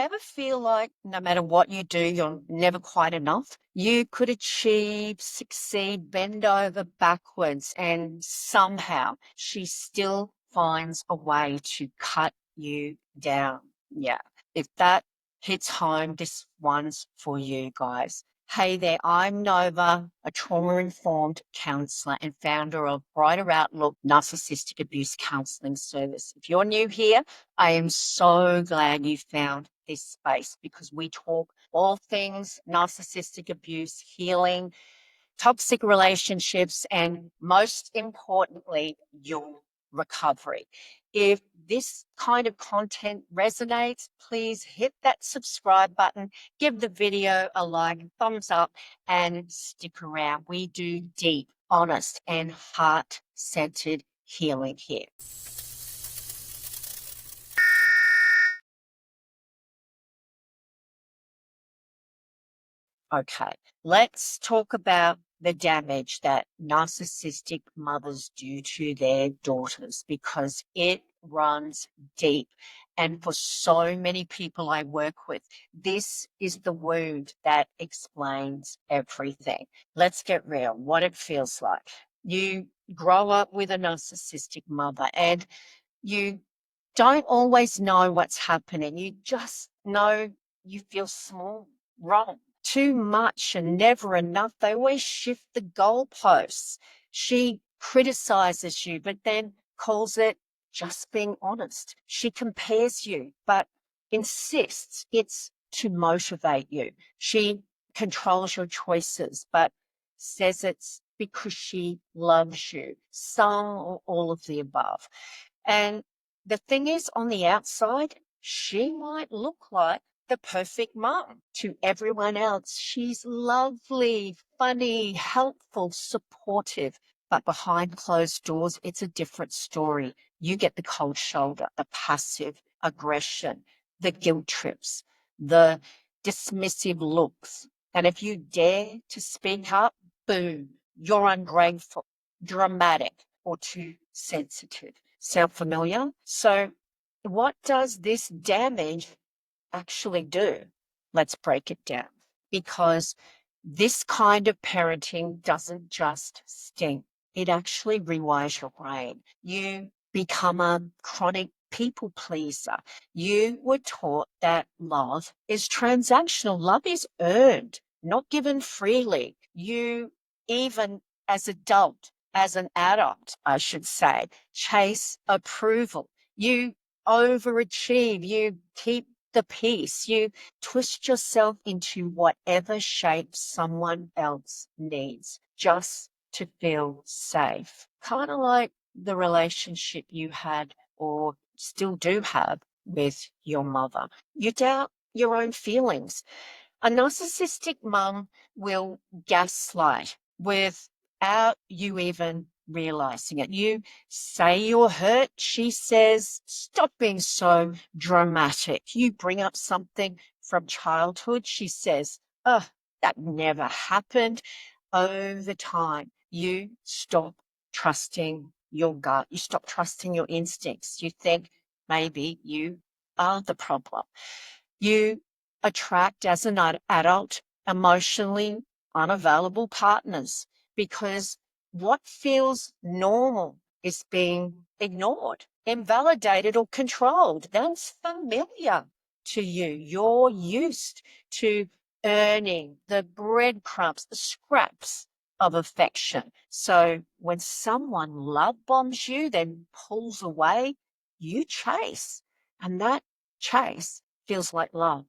Ever feel like no matter what you do, you're never quite enough? You could achieve, succeed, bend over backwards, and somehow she still finds a way to cut you down. Yeah. If that hits home, this one's for you guys. Hey there, I'm Nova, a trauma-informed counsellor and founder of Brighter Outlook Narcissistic Abuse Counselling Service. If you're new here, I am so glad you found this space because we talk all things narcissistic abuse, healing, toxic relationships, and most importantly, your recovery. If this kind of content resonates, please hit that subscribe button, give the video a like, thumbs up, and stick around. We do deep, honest, and heart-centered healing here. Okay, let's talk about the damage that narcissistic mothers do to their daughters because it runs deep. And for so many people I work with, this is the wound that explains everything. Let's get real, what it feels like. You grow up with a narcissistic mother and you don't always know what's happening. You just know you feel small, wrong, too much and never enough. They always shift the goalposts. She criticizes you, but then calls it just being honest. She compares you, but insists it's to motivate you. She controls your choices, but says it's because she loves you. Some or all of the above. And the thing is, on the outside, she might look like the perfect mom to everyone else. She's lovely, funny, helpful, supportive. But behind closed doors, it's a different story. You get the cold shoulder, the passive aggression, the guilt trips, the dismissive looks. And if you dare to speak up, boom, you're ungrateful, dramatic, or too sensitive. Sound familiar? So, what does this damage actually do? Let's break it down. Because this kind of parenting doesn't just sting, it actually rewires your brain. You become a chronic people pleaser. You were taught that love is transactional, love is earned, not given freely. You, even as an adult, I should say, chase approval. You overachieve. You keep the peace. You twist yourself into whatever shape someone else needs just to feel safe. Kind of like the relationship you had or still do have with your mother. You doubt your own feelings. A narcissistic mum will gaslight without you even realizing it. You say you're hurt, she says, stop being so dramatic. You bring up something from childhood, she says, oh, that never happened. Over time, you stop trusting your gut. You stop trusting your instincts. You think maybe you are the problem. You attract, as an adult, emotionally unavailable partners because what feels normal is being ignored, invalidated, or controlled. That's familiar to you. You're used to earning the breadcrumbs, the scraps of affection. So when someone love bombs you, then pulls away, you chase. And that chase feels like love.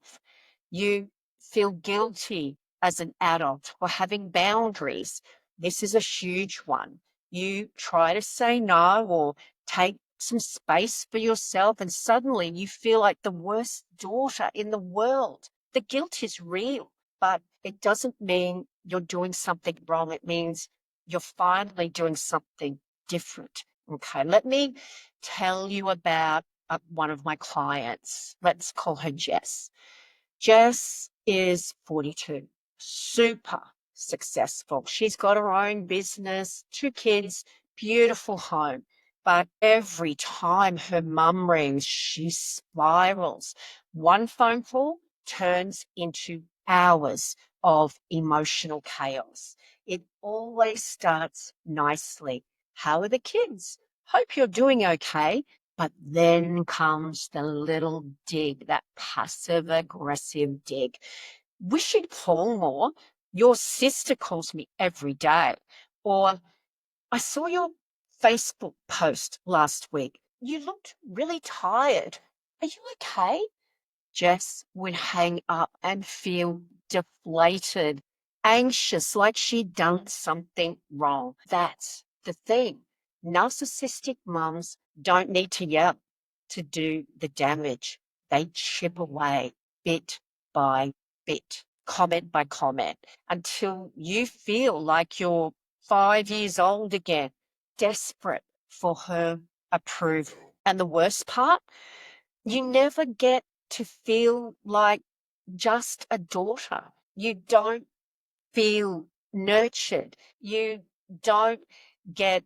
You feel guilty as an adult for having boundaries. This is a huge one. You try to say no or take some space for yourself, and suddenly you feel like the worst daughter in the world. The guilt is real, but it doesn't mean you're doing something wrong. It means you're finally doing something different. Okay, let me tell you about one of my clients. Let's call her Jess. Jess is 42, super successful. She's got her own business, 2 kids, beautiful home. But every time her mum rings, she spirals. One phone call turns into hours of emotional chaos. It always starts nicely. How are the kids? Hope you're doing okay. But then comes the little dig, that passive aggressive dig. Wish you'd call more. Your sister calls me every day. Or I saw your Facebook post last week. You looked really tired. Are you okay? Jess would hang up and feel deflated, anxious, like she'd done something wrong. That's the thing. Narcissistic mums don't need to yell to do the damage. They chip away bit by bit, comment by comment, until you feel like you're 5 years old again, desperate for her approval. And the worst part, you never get to feel like just a daughter. You don't feel nurtured. You don't get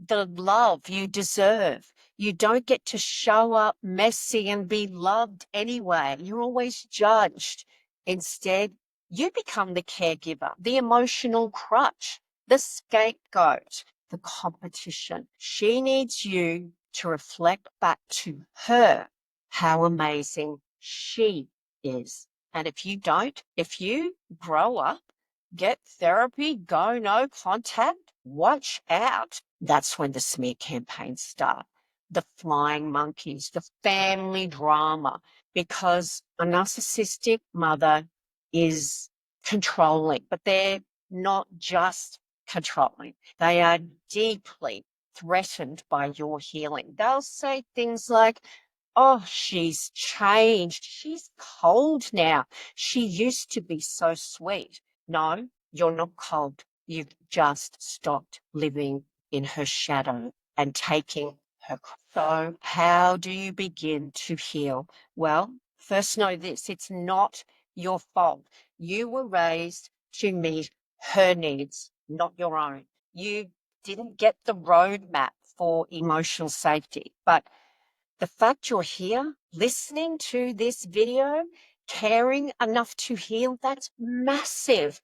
the love you deserve. You don't get to show up messy and be loved anyway. You're always judged. Instead, you become the caregiver, the emotional crutch, the scapegoat, the competition. She needs you to reflect back to her how amazing she is. And if you don't, if you grow up, get therapy, go no contact, watch out. That's when the smear campaigns start. The flying monkeys, the family drama, because a narcissistic mother is controlling, but they're not just controlling. They are deeply threatened by your healing. They'll say things like, oh, she's changed. She's cold now. She used to be so sweet. No, you're not cold. You've just stopped living in her shadow and taking her. So, how do you begin to heal? Well, first know this, it's not your fault. You were raised to meet her needs, not your own. You didn't get the roadmap for emotional safety, but the fact you're here listening to this video, caring enough to heal, that's massive.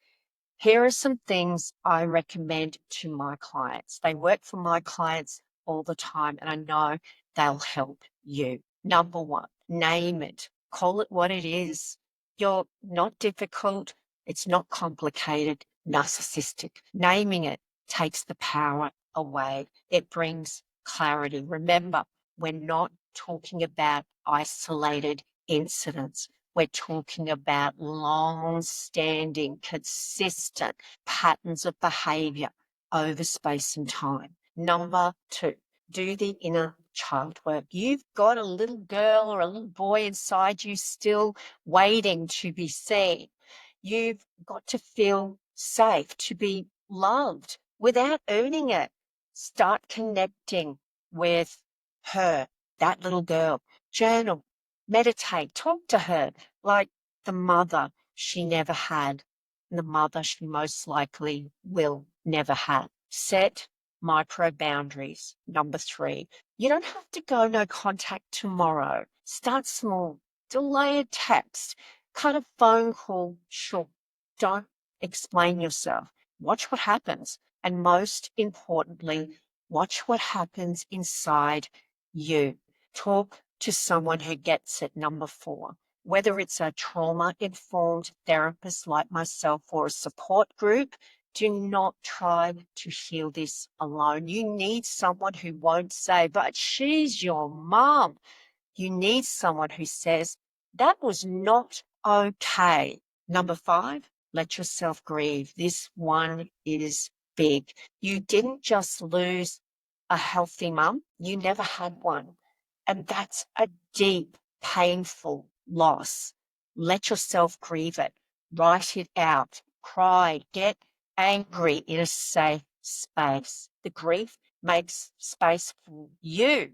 Here are some things I recommend to my clients. They work for my clients all the time, and I know they'll help you. Number one, name it. Call it what it is. You're not difficult. It's not complicated. Narcissistic. Naming it takes the power away. It brings clarity. Remember, we're not talking about isolated incidents. We're talking about long-standing, consistent patterns of behavior over space and time. Number two, do the inner child work. You've got a little girl or a little boy inside you still waiting to be seen. You've got to feel safe, to be loved without earning it. Start connecting with her, that little girl. Journal, meditate, talk to her like the mother she never had, and the mother she most likely will never have. Set micro boundaries. Number three, you don't have to go no contact tomorrow. Start small. Delay a text. Cut a phone call short. Don't explain yourself. Watch what happens. And most importantly, watch what happens inside you. Talk to someone who gets it. Number four, whether it's a trauma-informed therapist like myself or a support group, do not try to heal this alone. You need someone who won't say, but she's your mom. You need someone who says, that was not okay. Number five, let yourself grieve. This one is big. You didn't just lose a healthy mum, you never had one. And that's a deep, painful loss. Let yourself grieve it. Write it out. Cry. Get angry in a safe space. The grief makes space for you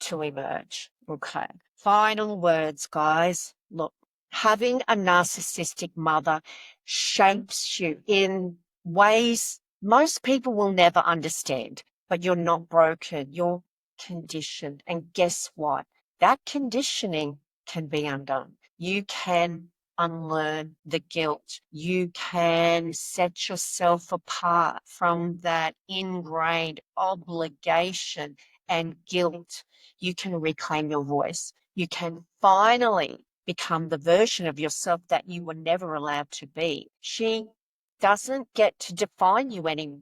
to emerge. Okay. Final words, guys. Look, having a narcissistic mother shapes you in ways most people will never understand, but you're not broken. You're conditioned. And guess what? That conditioning can be undone. You can unlearn the guilt. You can set yourself apart from that ingrained obligation and guilt. You can reclaim your voice. You can finally become the version of yourself that you were never allowed to be. She doesn't get to define you anymore.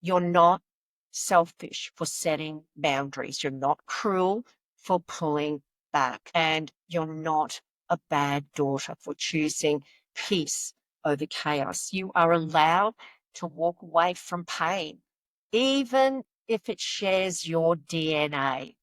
You're not selfish for setting boundaries. You're not cruel for pulling back. And you're not a bad daughter for choosing peace over chaos. You are allowed to walk away from pain, even if it shares your DNA.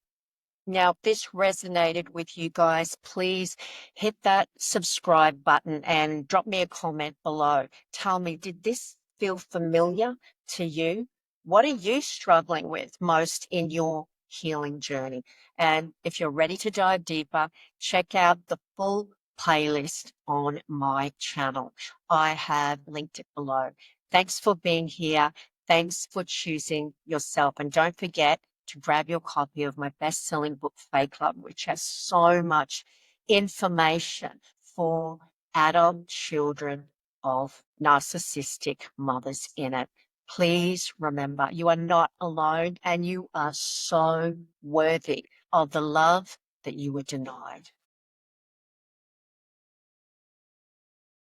Now, if this resonated with you guys, please hit that subscribe button and drop me a comment below. Tell me, did this feel familiar to you? What are you struggling with most in your healing journey? And if you're ready to dive deeper, check out the full playlist on my channel. I have linked it below. Thanks for being here. Thanks for choosing yourself. And don't forget to grab your copy of my best-selling book, Fake Love, which has so much information for adult children of narcissistic mothers in it. Please remember, you are not alone and you are so worthy of the love that you were denied.